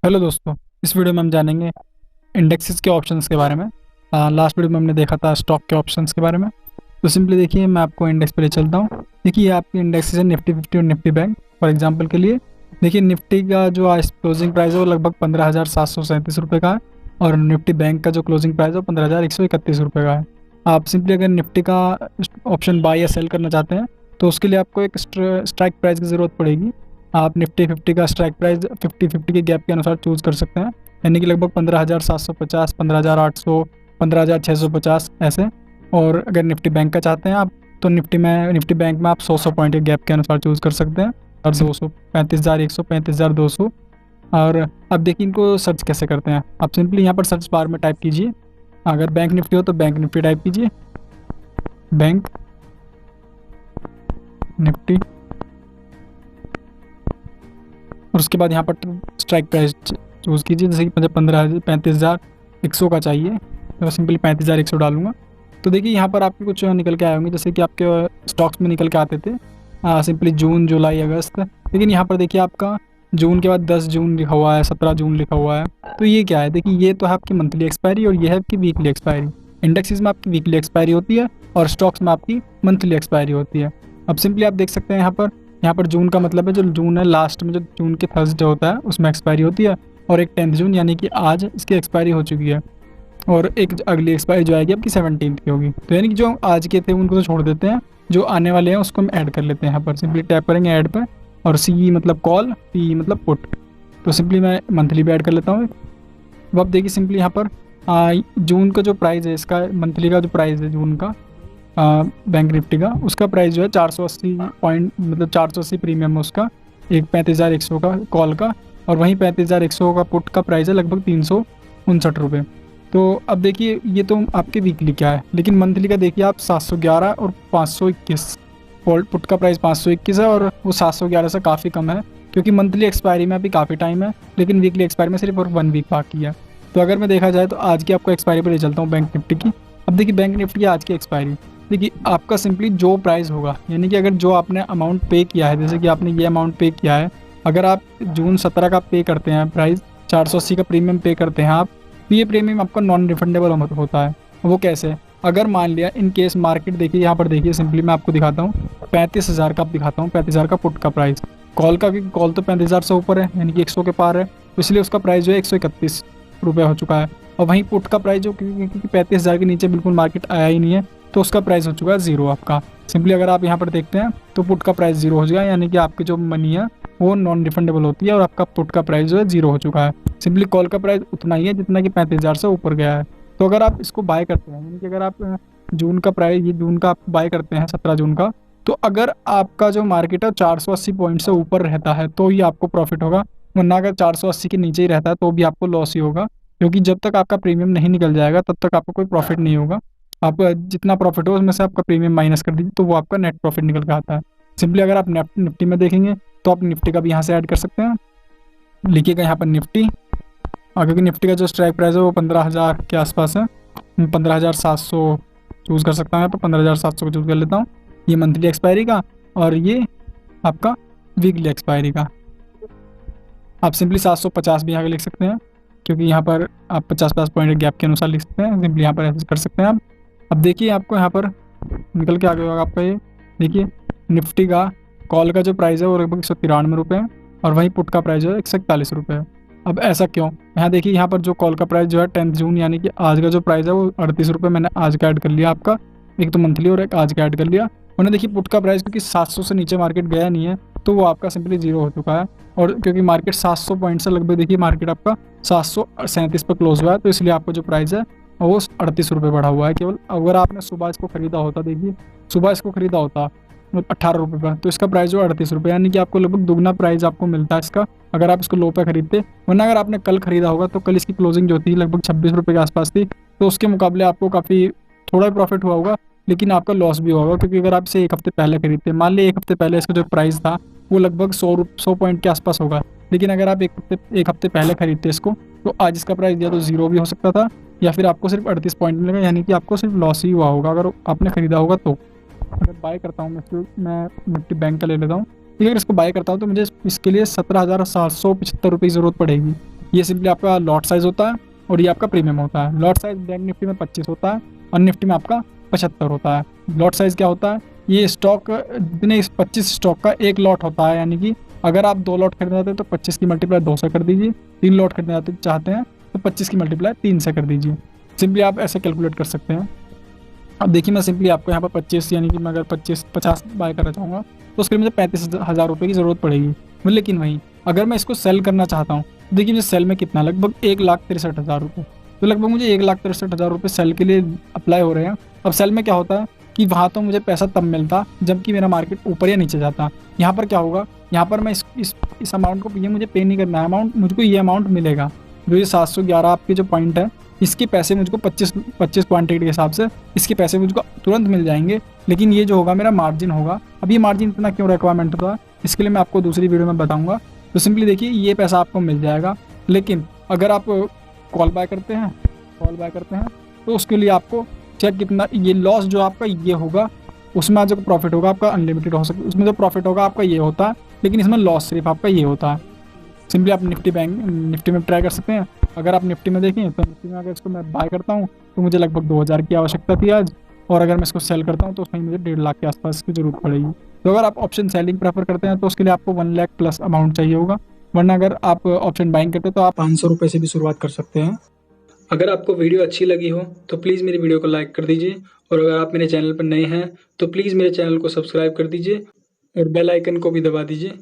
Hello दोस्तों। इस video में हम जानेंगे इंडेक्सेस के ऑप्शंस के बारे में। लास्ट वीडियो में हमने देखा था स्टॉक के ऑप्शंस के बारे में। तो सिंपली देखिए, मैं आपको इंडेक्स पे ले चलता हूँ। देखिए, ये आपके इंडेक्सेस है निफ्टी 50 और निफ्टी बैंक। फॉर एग्जांपल के लिए देखिए, निफ्टी का जो आज क्लोजिंग प्राइस है वो लगभग 15,737 रुपये का है, और निफ्टी बैंक का जो क्लोजिंग प्राइस है वो 15,131 रुपये का है। आप सिंपली अगर निफ्टी का ऑप्शन बाय या सेल करना चाहते हैं तो उसके लिए आपको एक स्ट्राइक प्राइस की ज़रूरत पड़ेगी। आप निफ्टी 50 का स्ट्राइक प्राइस 50-50 के गैप के अनुसार चूज़ कर सकते हैं, यानी कि लगभग 15,750, 15,800, 15,650 ऐसे। और अगर निफ्टी बैंक का चाहते हैं आप, तो निफ्टी बैंक में आप 100 पॉइंट के गैप के अनुसार चूज़ कर सकते हैं, और 200, 35,100, 35,200। और अब देखिए, इनको सर्च कैसे करते हैं। आप सिंपली यहाँ पर सर्च बार में टाइप कीजिए। अगर बैंक निफ्टी हो तो बैंक निफ्टी टाइप कीजिए, बैंक निफ्टी, और उसके बाद यहाँ पर स्ट्राइक प्राइस चूज़ कीजिए। जैसे कि मुझे 35,100 का चाहिए, तो सिंपली 35,100 डालूंगा। तो देखिए, यहाँ पर आपके कुछ निकल के आए होंगे, जैसे कि आपके स्टॉक्स में निकल के आते थे सिंपली जून, जुलाई, अगस्त। लेकिन यहाँ पर देखिए, आपका जून के बाद 10 जून लिखा हुआ है, 17 जून लिखा हुआ है। तो ये क्या है? देखिए, ये तो है आपकी मंथली एक्सपायरी, और ये है आपकी वीकली एक्सपायरी। इंडेक्सेस में आपकी वीकली एक्सपायरी होती है, और स्टॉक्स में आपकी मंथली एक्सपायरी होती है। अब सिंपली आप देख सकते हैं यहाँ पर जून का मतलब है जो जून है, लास्ट में जो जून के थर्सडे होता है उसमें एक्सपायरी होती है, और एक 10 जून यानी कि आज इसकी एक्सपायरी हो चुकी है, और एक अगली एक्सपायरी जो आएगी आपकी 17 की होगी। तो यानी कि जो आज के थे उनको तो छोड़ देते हैं, जो आने वाले हैं उसको हम ऐड कर लेते हैं। यहाँ पर सिंपली टैप करेंगे ऐड पर, और सी मतलब कॉल, पी मतलब पुट। तो सिंपली मैं मंथली भी ऐड कर लेता हूँ। अब देखिए, सिंपली यहाँ पर जून का जो प्राइस है, इसका मंथली का जो प्राइस है जून का बैंक निफ्टी का, उसका प्राइस जो है 480 पॉइंट, मतलब 480 प्रीमियम है उसका, एक 35,100 का कॉल का, और वहीं 35,100 का पुट का प्राइस है लगभग 359 रुपये। तो अब देखिए, ये तो आपके वीकली क्या है, लेकिन मंथली का देखिए आप 711 और 521। पुट का प्राइस 521 है, और वो 711 से काफ़ी कम है, क्योंकि मंथली एक्सपायरी में अभी काफ़ी टाइम है, लेकिन वीकली एक्सपायरी में सिर्फ और 1 वीक बाकी है। तो अगर मैं देखा जाए तो आज की आपको एक्सपायरी पर ले चलता हूँ बैंक निफ्टी की। अब देखिए, बैंक निफ्टी की आज की एक्सपायरी, देखिए आपका सिंपली जो प्राइस होगा, यानी कि अगर जो आपने अमाउंट पे किया है, जैसे कि आपने ये अमाउंट पे किया है, अगर आप जून 17 का पे करते हैं प्राइस, 480 का प्रीमियम पे करते हैं आप, तो ये प्रीमियम आपका नॉन रिफंडेबल होता है। वो कैसे? अगर मान लिया इन केस मार्केट, देखिए यहाँ पर देखिए, सिंपली मैं आपको दिखाता हूँ 35,000 का, आप दिखाता हूँ 35,000 का पुट का प्राइस, कॉल का, क्योंकि कॉल तो 35,000 से ऊपर है, यानी कि 100 के पार है, तो इसलिए उसका प्राइस जो है 131 रुपये हो चुका है। और वहीं पुट का प्राइस जो, क्योंकि 35,000 के नीचे बिल्कुल मार्केट आया ही नहीं है, तो उसका प्राइस हो चुका है 0 आपका। सिंपली अगर आप यहाँ पर देखते हैं तो पुट का प्राइस 0 हो जाएगा, यानी कि आपकी जो मनी है वो नॉन रिफंडेबल होती है, और आपका पुट का प्राइस जो है 0 हो चुका है। सिंपली कॉल का प्राइस उतना ही है जितना कि 35,000 से ऊपर गया है। तो अगर आप इसको बाय करते हैं, यानी कि अगर आप जून का प्राइस, ये जून का आप बाय करते हैं 17 जून का, तो अगर आपका जो मार्केट है 480 पॉइंट से ऊपर रहता है तो ही आपको प्रॉफिट होगा, वरना अगर 480 के नीचे ही रहता है तो भी आपको लॉस ही होगा, क्योंकि जब तक आपका प्रीमियम नहीं निकल जाएगा तब तक आपको कोई प्रॉफिट नहीं होगा। आप जितना प्रॉफिट हो उसमें से आपका प्रीमियम माइनस कर दीजिए, तो वो आपका नेट प्रॉफिट निकल के आता है। सिंपली अगर आप निफ्टी में देखेंगे तो आप निफ्टी का भी यहाँ से ऐड कर सकते हैं। लिखिएगा यहाँ पर निफ्टी, और क्योंकि निफ्टी का जो स्ट्राइक प्राइस है वो 15,000 के आसपास है, 15,700 चूज़ कर सकता हूँ। यहाँ पर 15,700 को चूज़ कर लेता हूँ, ये मंथली एक्सपायरी का, और ये आपका वीकली एक्सपायरी का। आप सिंपली 750 भी यहाँ लिख सकते हैं, क्योंकि यहाँ पर आप 50-50 पॉइंट गैप के अनुसार लिख सकते हैं। सिंपली यहाँ पर ऐसे कर सकते हैं आप। अब देखिए, आपको यहाँ पर निकल के आ गया होगा आपका ये, देखिए निफ्टी का कॉल का जो प्राइस है वो लगभग 193 रुपये है, और वहीं पुट का प्राइस जो है 141 रुपये है। अब ऐसा क्यों? यहाँ देखिए, यहाँ पर जो कॉल का प्राइस जो है 10 जून, यानी कि आज का जो प्राइस है वो 38 रुपये, मैंने आज का ऐड कर लिया आपका, एक तो मंथली और एक आज का ऐड कर लिया। उन्हें देखिए, पुट का प्राइस क्योंकि 700 से नीचे मार्केट गया नहीं है, तो वो आपका सिंपली 0 हो चुका है। और क्योंकि मार्केट 700 पॉइंट से लगभग, देखिए मार्केट आपका 737 पर क्लोज हुआ है, तो इसलिए आपका जो प्राइस है वो 38 रुपये बढ़ा हुआ है केवल। अगर आपने सुबह इसको खरीदा होता, देखिए सुबह इसको खरीदा होता 18 रुपये पर, तो इसका प्राइस जो 38 रुपये, यानी कि आपको लगभग दुगना प्राइस आपको मिलता है इसका, अगर आप इसको लो पे खरीदते। वरना अगर आपने कल खरीदा होगा तो कल इसकी क्लोजिंग जो थी लगभग 26 रुपये के आसपास थी, तो उसके मुकाबले आपको काफ़ी थोड़ा प्रॉफिट हुआ होगा, लेकिन आपका लॉस भी होगा, क्योंकि अगर आप इसे एक हफ्ते पहले खरीदते, मान लीजिए एक हफ्ते पहले इसका जो प्राइस था वो लगभग 100 पॉइंट के आसपास होगा, लेकिन अगर आप एक हफ्ते पहले खरीदते इसको, तो आज इसका प्राइस या तो 0 भी हो सकता था, या फिर आपको सिर्फ 38 पॉइंट मिलेगा, यानी कि आपको सिर्फ लॉस ही हुआ होगा अगर आपने खरीदा होगा तो। अगर बाय करता हूँ मैं निफ्टी बैंक का ले लेता हूँ, ठीक है। अगर इसको बाय करता हूँ तो मुझे इसके लिए 17,775 रुपये की ज़रूरत पड़ेगी। ये सिंपली आपका लॉट साइज होता है और ये आपका प्रीमियम होता है। लॉट साइज बैंक निफ्टी में 25 होता है और निफ्टी में आपका 75 होता है। लॉट साइज क्या होता है, ये स्टॉक जितने 25 स्टॉक का एक लॉट होता है, यानी कि अगर आप 2 लॉट खरीदना चाहते हैं तो 25 की मल्टीप्लाई 2 से कर दीजिए, 3 लॉट खरीदना चाहते हैं तो 25 की मल्टीप्लाई 3 से कर दीजिए। सिंपली आप ऐसे कैलकुलेट कर सकते हैं। अब देखिए मैं सिंपली आपको यहाँ पर 25 यानी कि मैं अगर 50 बाय करना चाहूँगा तो उसके लिए मुझे 35,000 रुपये की ज़रूरत पड़ेगी। लेकिन वहीं अगर मैं इसको सेल करना चाहता हूँ तो देखिए मुझे सेल में कितना, लगभग 1,63,000 रुपये। तो लगभग मुझे 1,63,000 रुपये सेल के लिए अप्लाई हो रहे हैं। अब सेल में क्या होता है कि वहाँ तो मुझे पैसा तब मिलता जबकि मेरा मार्केट ऊपर या नीचे जाता। यहाँ पर क्या होगा, यहाँ पर मैं इस अमाउंट को, ये मुझे पे नहीं करना है अमाउंट, मुझको ये अमाउंट मिलेगा जो ये 711 आपके जो पॉइंट है, इसके पैसे मुझको 25 क्वांटिटी के हिसाब से इसके पैसे मुझको तुरंत मिल जाएंगे। लेकिन ये जो होगा मेरा मार्जिन होगा। अब ये मार्जिन इतना क्यों रिक्वायरमेंट होता है, इसके लिए मैं आपको दूसरी वीडियो में बताऊंगा। तो सिंपली देखिए ये पैसा आपको मिल जाएगा। लेकिन अगर आप कॉल बाय करते हैं तो उसके लिए आपको चाहे कितना, ये लॉस जो आपका ये होगा उसमें जो प्रॉफिट होगा आपका अनलिमिटेड हो सकता है, उसमें जो प्रॉफिट होगा आपका ये होता है, लेकिन इसमें लॉस सिर्फ आपका ये होता है। सिंपली आप निफ्टी में ट्राई कर सकते हैं। अगर आप निफ्टी में देखें तो निफ्टी में अगर इसको मैं बाय करता हूँ तो मुझे लगभग 2,000 की आवश्यकता थी आज, और अगर मैं इसको सेल करता हूँ तो उसमें मुझे 1.5 लाख के आसपास की जरूरत पड़ेगी। तो अगर आप ऑप्शन सेलिंग प्रेफर करते हैं तो उसके लिए आपको 1 लाख प्लस अमाउंट चाहिए होगा, वरना अगर आप ऑप्शन बाइंग करते हैं तो आप 500 रुपये से भी शुरुआत कर सकते हैं। अगर आपको वीडियो अच्छी लगी हो तो प्लीज़ मेरी वीडियो को लाइक कर दीजिए, और अगर आप मेरे चैनल पर नए हैं तो प्लीज़ मेरे चैनल को सब्सक्राइब कर दीजिए और बेल आइकन को भी दबा दीजिए